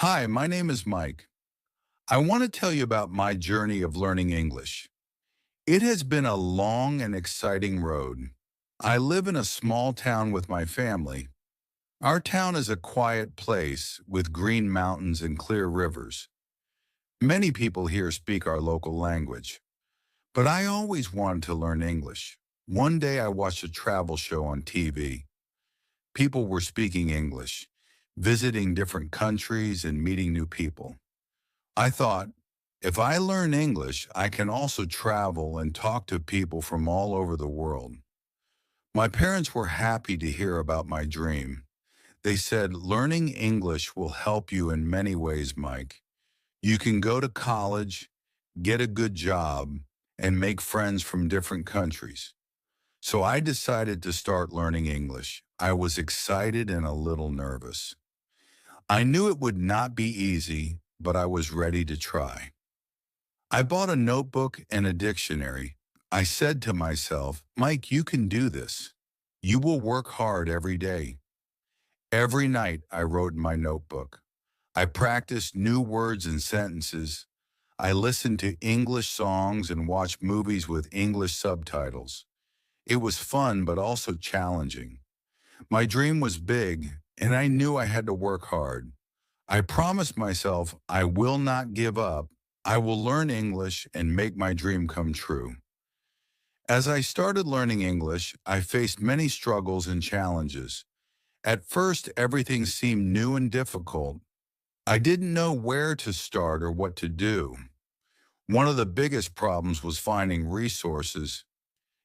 Hi, my name is Mike. I want to tell you about my journey of learning English. It has been a long and exciting road. I live in a small town with my family. Our town is a quiet place with green mountains and clear rivers. Many people here speak our local language, but I always wanted to learn English. One day I watched a travel show on TV. People were speaking English, visiting different countries and meeting new people. I thought, if I learn English, I can also travel and talk to people from all over the world. My parents were happy to hear about my dream. They said, learning English will help you in many ways, Mike. You can go to college, get a good job, and make friends from different countries. So I decided to start learning English. I was excited and a little nervous. I knew it would not be easy, but I was ready to try. I bought a notebook and a dictionary. I said to myself, Mike, you can do this. You will work hard every day. Every night I wrote in my notebook. I practiced new words and sentences. I listened to English songs and watched movies with English subtitles. It was fun, but also challenging. My dream was big, and I knew I had to work hard. I promised myself I will not give up. I will learn English and make my dream come true. As I started learning English, I faced many struggles and challenges. At first, everything seemed new and difficult. I didn't know where to start or what to do. One of the biggest problems was finding resources.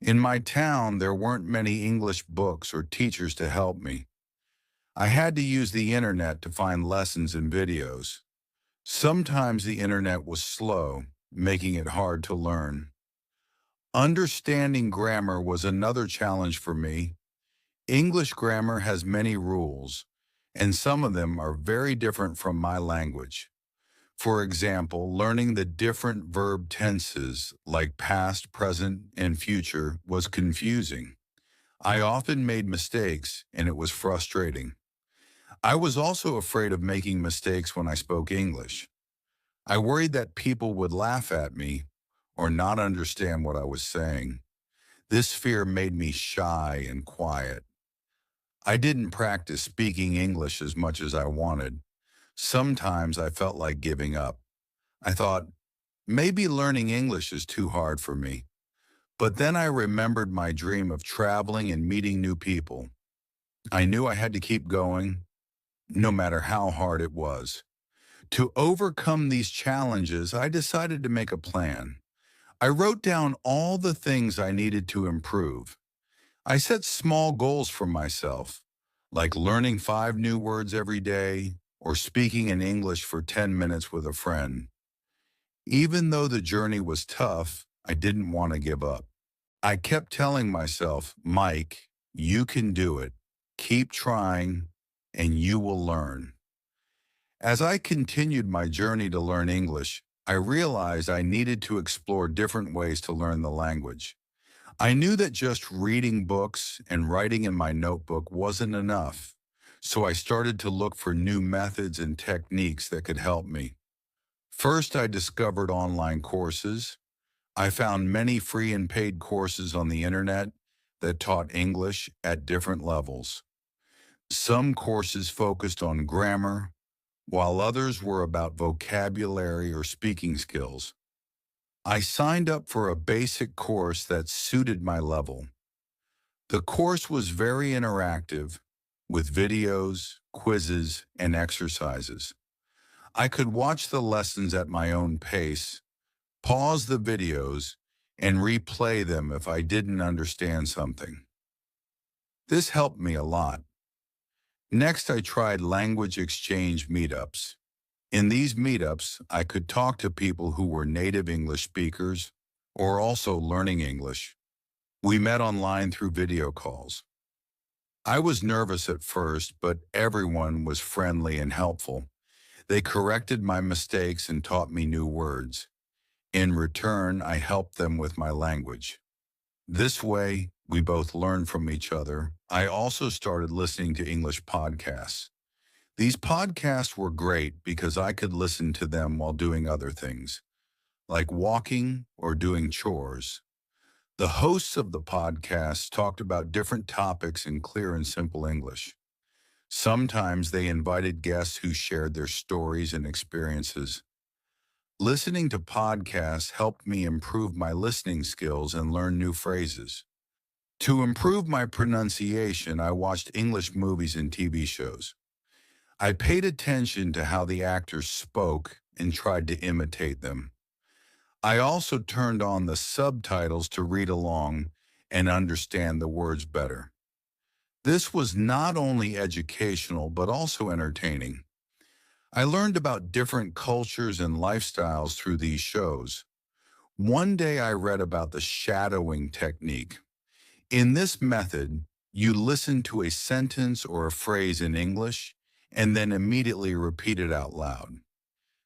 In my town, there weren't many English books or teachers to help me. I had to use the internet to find lessons and videos. Sometimes the internet was slow, making it hard to learn. Understanding grammar was another challenge for me. English grammar has many rules, and some of them are very different from my language. For example, learning the different verb tenses like past, present, and future was confusing. I often made mistakes, and it was frustrating. I was also afraid of making mistakes when I spoke English. I worried that people would laugh at me or not understand what I was saying. This fear made me shy and quiet. I didn't practice speaking English as much as I wanted. Sometimes I felt like giving up. I thought, maybe learning English is too hard for me. But then I remembered my dream of traveling and meeting new people. I knew I had to keep going, no matter how hard it was. To overcome these challenges, I decided to make a plan. I wrote down all the things I needed to improve. I set small goals for myself, like learning 5 new words every day or speaking in English for 10 minutes with a friend. Even though the journey was tough, I didn't want to give up. I kept telling myself, Mike, you can do it. Keep trying, and you will learn. As I continued my journey to learn English, I realized I needed to explore different ways to learn the language. I knew that just reading books and writing in my notebook wasn't enough, so I started to look for new methods and techniques that could help me. First, I discovered online courses. I found many free and paid courses on the internet that taught English at different levels. Some courses focused on grammar, while others were about vocabulary or speaking skills. I signed up for a basic course that suited my level. The course was very interactive, with videos, quizzes, and exercises. I could watch the lessons at my own pace, pause the videos, and replay them if I didn't understand something. This helped me a lot. Next, I tried language exchange meetups. In these meetups, I could talk to people who were native English speakers or also learning English. We met online through video calls. I was nervous at first, but everyone was friendly and helpful. They corrected my mistakes and taught me new words. In return, I helped them with my language. This way, we both learned from each other. I also started listening to English podcasts. These podcasts were great because I could listen to them while doing other things, like walking or doing chores. The hosts of the podcast talked about different topics in clear and simple English. Sometimes they invited guests who shared their stories and experiences. Listening to podcasts helped me improve my listening skills and learn new phrases. To improve my pronunciation, I watched English movies and TV shows. I paid attention to how the actors spoke and tried to imitate them. I also turned on the subtitles to read along and understand the words better. This was not only educational, but also entertaining. I learned about different cultures and lifestyles through these shows. One day I read about the shadowing technique. In this method, you listen to a sentence or a phrase in English and then immediately repeat it out loud.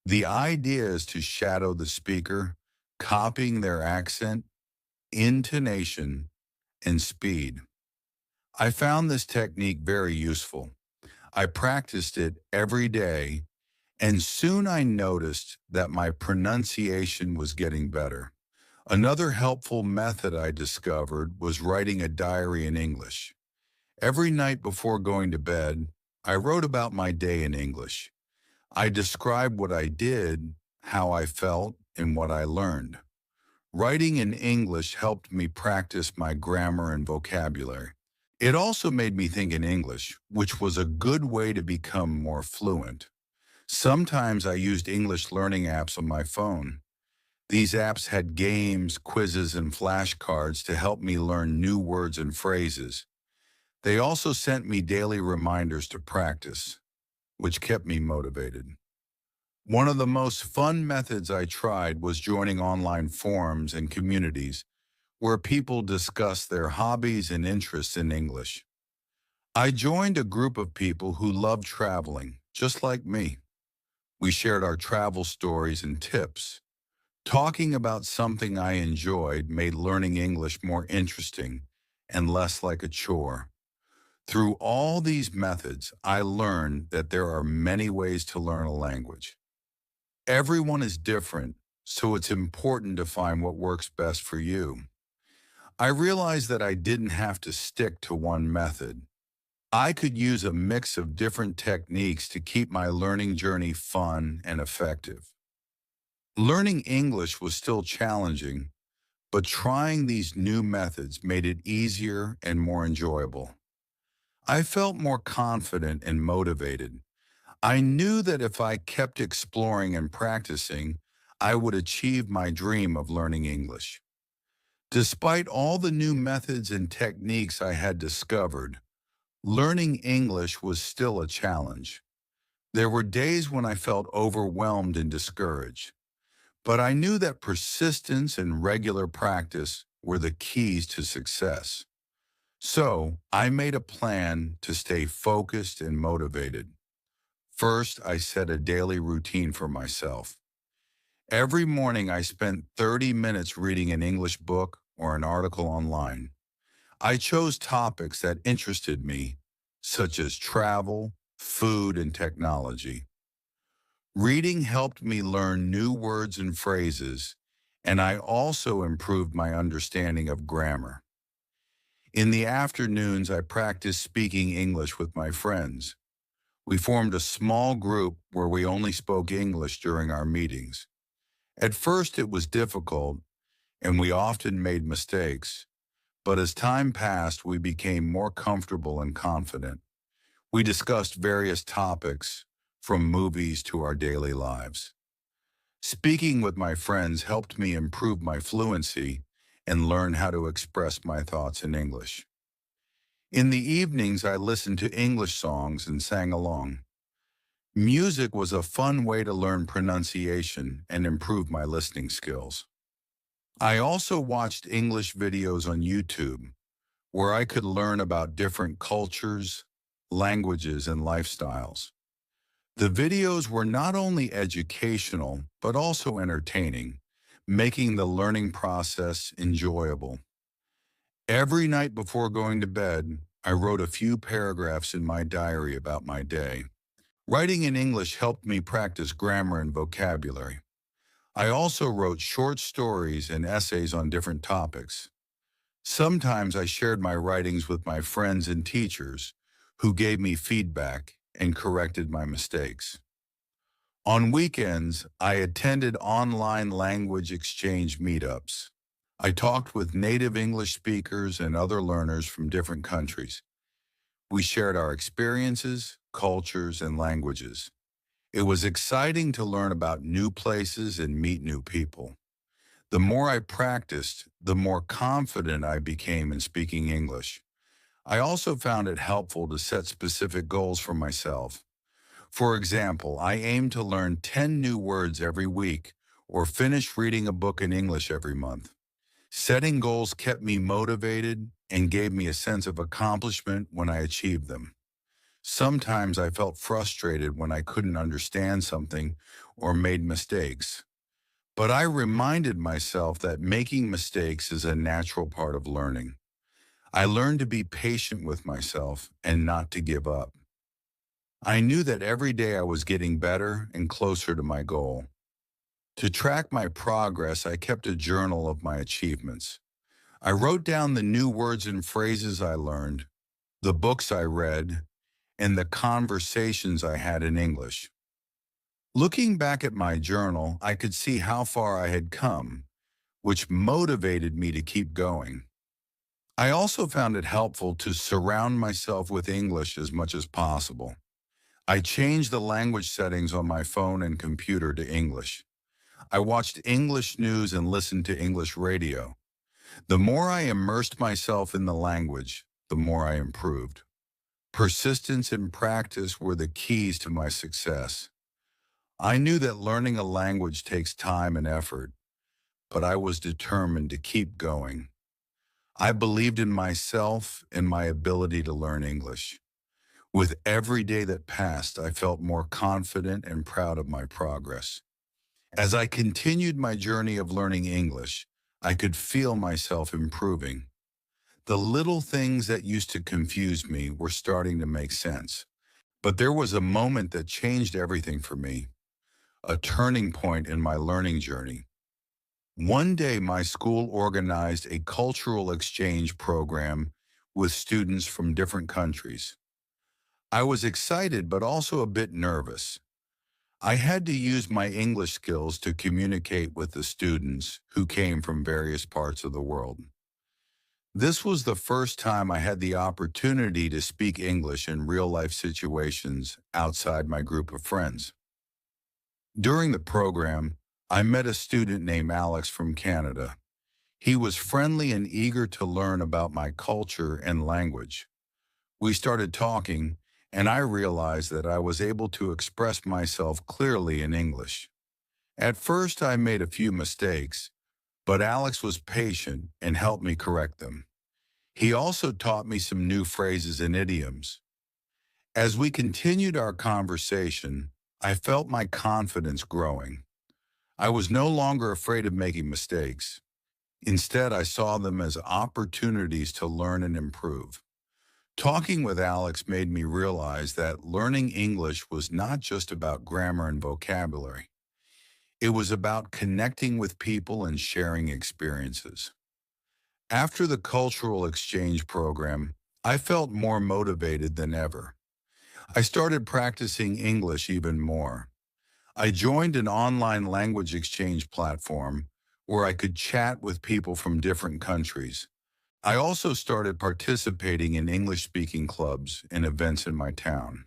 The idea is to shadow the speaker, copying their accent, intonation, and speed. I found this technique very useful. I practiced it every day, and soon I noticed that my pronunciation was getting better. Another helpful method I discovered was writing a diary in English. Every night before going to bed, I wrote about my day in English. I described what I did, how I felt, and what I learned. Writing in English helped me practice my grammar and vocabulary. It also made me think in English, which was a good way to become more fluent. Sometimes I used English learning apps on my phone. These apps had games, quizzes, and flashcards to help me learn new words and phrases. They also sent me daily reminders to practice, which kept me motivated. One of the most fun methods I tried was joining online forums and communities where people discuss their hobbies and interests in English. I joined a group of people who loved traveling, just like me. We shared our travel stories and tips. Talking about something I enjoyed made learning English more interesting and less like a chore. Through all these methods, I learned that there are many ways to learn a language. Everyone is different, so it's important to find what works best for you. I realized that I didn't have to stick to one method. I could use a mix of different techniques to keep my learning journey fun and effective. Learning English was still challenging, but trying these new methods made it easier and more enjoyable. I felt more confident and motivated. I knew that if I kept exploring and practicing, I would achieve my dream of learning English. Despite all the new methods and techniques I had discovered, learning English was still a challenge. There were days when I felt overwhelmed and discouraged, but I knew that persistence and regular practice were the keys to success. So I made a plan to stay focused and motivated. First, I set a daily routine for myself. Every morning, I spent 30 minutes reading an English book or an article online. I chose topics that interested me, such as travel, food, and technology. Reading helped me learn new words and phrases, and I also improved my understanding of grammar. In the afternoons, I practiced speaking English with my friends. We formed a small group where we only spoke English during our meetings. At first, it was difficult, and we often made mistakes, but as time passed, we became more comfortable and confident. We discussed various topics, from movies to our daily lives. Speaking with my friends helped me improve my fluency and learn how to express my thoughts in English. In the evenings, I listened to English songs and sang along. Music was a fun way to learn pronunciation and improve my listening skills. I also watched English videos on YouTube, where I could learn about different cultures, languages, and lifestyles. The videos were not only educational, but also entertaining, making the learning process enjoyable. Every night before going to bed, I wrote a few paragraphs in my diary about my day. Writing in English helped me practice grammar and vocabulary. I also wrote short stories and essays on different topics. Sometimes I shared my writings with my friends and teachers, who gave me feedback and corrected my mistakes. On weekends, I attended online language exchange meetups. I talked with native English speakers and other learners from different countries. We shared our experiences, cultures, and languages. It was exciting to learn about new places and meet new people. The more I practiced, the more confident I became in speaking English. I also found it helpful to set specific goals for myself. For example, I aim to learn 10 new words every week or finish reading a book in English every month. Setting goals kept me motivated and gave me a sense of accomplishment when I achieved them. Sometimes I felt frustrated when I couldn't understand something or made mistakes. But I reminded myself that making mistakes is a natural part of learning. I learned to be patient with myself and not to give up. I knew that every day I was getting better and closer to my goal. To track my progress, I kept a journal of my achievements. I wrote down the new words and phrases I learned, the books I read, and the conversations I had in English. Looking back at my journal, I could see how far I had come, which motivated me to keep going. I also found it helpful to surround myself with English as much as possible. I changed the language settings on my phone and computer to English. I watched English news and listened to English radio. The more I immersed myself in the language, the more I improved. Persistence and practice were the keys to my success. I knew that learning a language takes time and effort, but I was determined to keep going. I believed in myself and my ability to learn English. With every day that passed, I felt more confident and proud of my progress. As I continued my journey of learning English, I could feel myself improving. The little things that used to confuse me were starting to make sense. But there was a moment that changed everything for me, a turning point in my learning journey. One day, my school organized a cultural exchange program with students from different countries. I was excited but also a bit nervous. I had to use my English skills to communicate with the students who came from various parts of the world. This was the first time I had the opportunity to speak English in real-life situations outside my group of friends. During the program, I met a student named Alex from Canada. He was friendly and eager to learn about my culture and language. We started talking, and I realized that I was able to express myself clearly in English. At first, I made a few mistakes, but Alex was patient and helped me correct them. He also taught me some new phrases and idioms. As we continued our conversation, I felt my confidence growing. I was no longer afraid of making mistakes. Instead, I saw them as opportunities to learn and improve. Talking with Alex made me realize that learning English was not just about grammar and vocabulary. It was about connecting with people and sharing experiences. After the cultural exchange program, I felt more motivated than ever. I started practicing English even more. I joined an online language exchange platform where I could chat with people from different countries. I also started participating in English-speaking clubs and events in my town.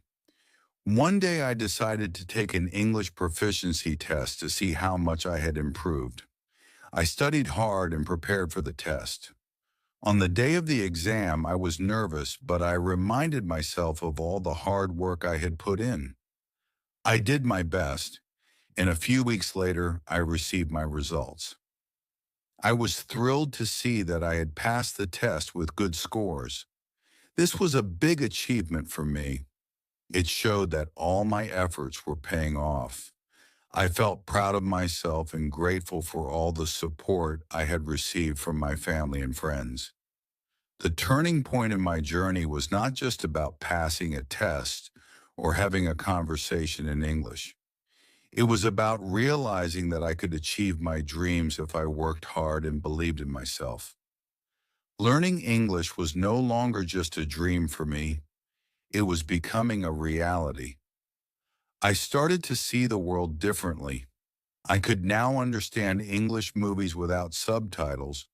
One day I decided to take an English proficiency test to see how much I had improved. I studied hard and prepared for the test. On the day of the exam, I was nervous, but I reminded myself of all the hard work I had put in. I did my best, and a few weeks later, I received my results. I was thrilled to see that I had passed the test with good scores. This was a big achievement for me. It showed that all my efforts were paying off. I felt proud of myself and grateful for all the support I had received from my family and friends. The turning point in my journey was not just about passing a test or having a conversation in English. It was about realizing that I could achieve my dreams if I worked hard and believed in myself. Learning English was no longer just a dream for me, it was becoming a reality. I started to see the world differently. I could now understand English movies without subtitles,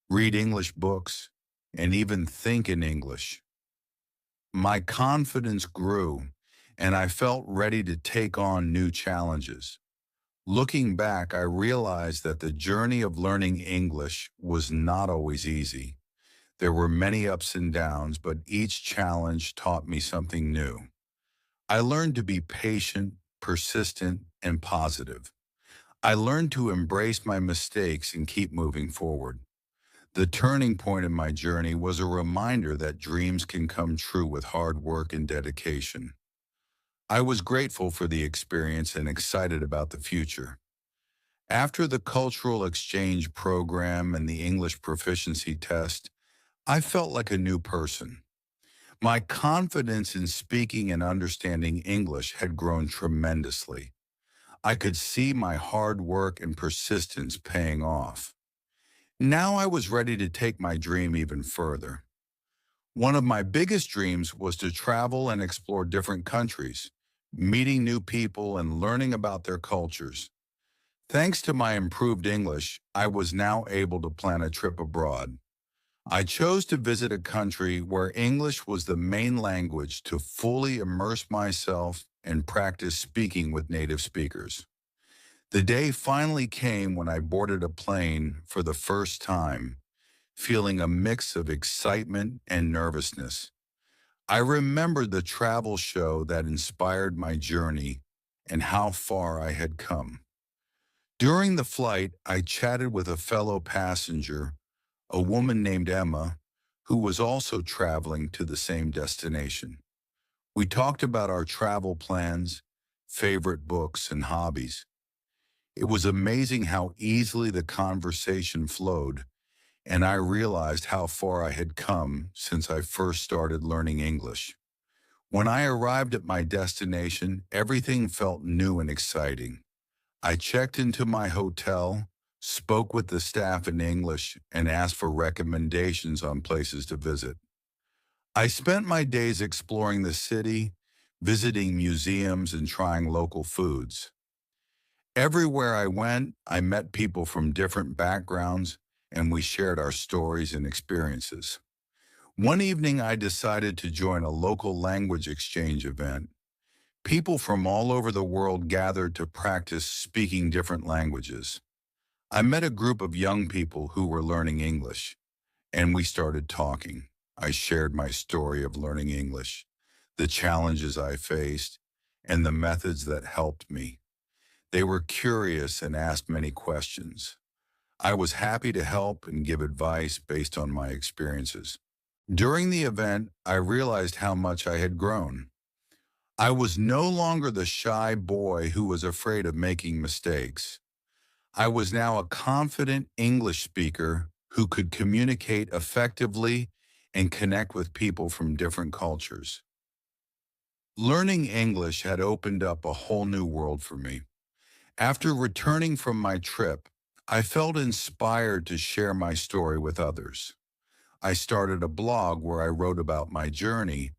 read English books, and even think in English. My confidence grew, and I felt ready to take on new challenges. Looking back, I realized that the journey of learning English was not always easy. There were many ups and downs, but each challenge taught me something new. I learned to be patient, persistent, and positive. I learned to embrace my mistakes and keep moving forward. The turning point in my journey was a reminder that dreams can come true with hard work and dedication. I was grateful for the experience and excited about the future. After the cultural exchange program and the English proficiency test, I felt like a new person. My confidence in speaking and understanding English had grown tremendously. I could see my hard work and persistence paying off. Now I was ready to take my dream even further. One of my biggest dreams was to travel and explore different countries, meeting new people and learning about their cultures. Thanks to my improved English, I was now able to plan a trip abroad. I chose to visit a country where English was the main language to fully immerse myself and practice speaking with native speakers. The day finally came when I boarded a plane for the first time, feeling a mix of excitement and nervousness. I remembered the travel show that inspired my journey and how far I had come. During the flight, I chatted with a fellow passenger, a woman named Emma, who was also traveling to the same destination. We talked about our travel plans, favorite books, and hobbies. It was amazing how easily the conversation flowed, and I realized how far I had come since I first started learning English. When I arrived at my destination, everything felt new and exciting. I checked into my hotel, spoke with the staff in English, and asked for recommendations on places to visit. I spent my days exploring the city, visiting museums, and trying local foods. Everywhere I went, I met people from different backgrounds, and we shared our stories and experiences. One evening, I decided to join a local language exchange event. People from all over the world gathered to practice speaking different languages. I met a group of young people who were learning English, and we started talking. I shared my story of learning English, the challenges I faced, and the methods that helped me. They were curious and asked many questions. I was happy to help and give advice based on my experiences. During the event, I realized how much I had grown. I was no longer the shy boy who was afraid of making mistakes. I was now a confident English speaker who could communicate effectively and connect with people from different cultures. Learning English had opened up a whole new world for me. After returning from my trip, I felt inspired to share my story with others. I started a blog where I wrote about my journey,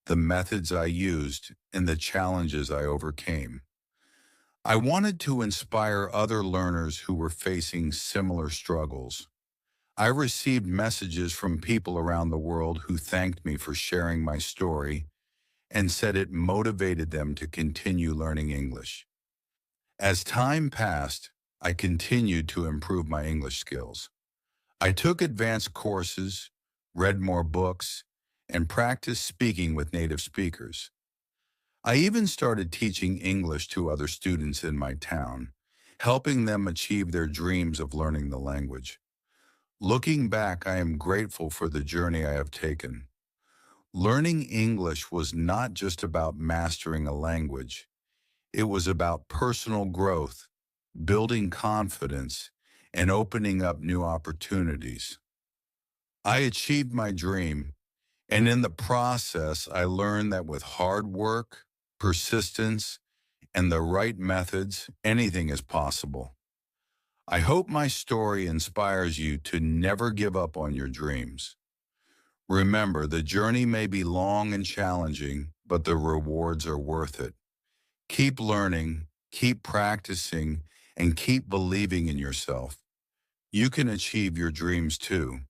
the methods I used, and the challenges I overcame. I wanted to inspire other learners who were facing similar struggles. I received messages from people around the world who thanked me for sharing my story and said it motivated them to continue learning English. As time passed, I continued to improve my English skills. I took advanced courses, read more books, and practiced speaking with native speakers. I even started teaching English to other students in my town, helping them achieve their dreams of learning the language. Looking back, I am grateful for the journey I have taken. Learning English was not just about mastering a language. It was about personal growth, building confidence, and opening up new opportunities. I achieved my dream, and in the process, I learned that with hard work, persistence, and the right methods, anything is possible. I hope my story inspires you to never give up on your dreams. Remember, the journey may be long and challenging, but the rewards are worth it. Keep learning, keep practicing, and keep believing in yourself. You can achieve your dreams too.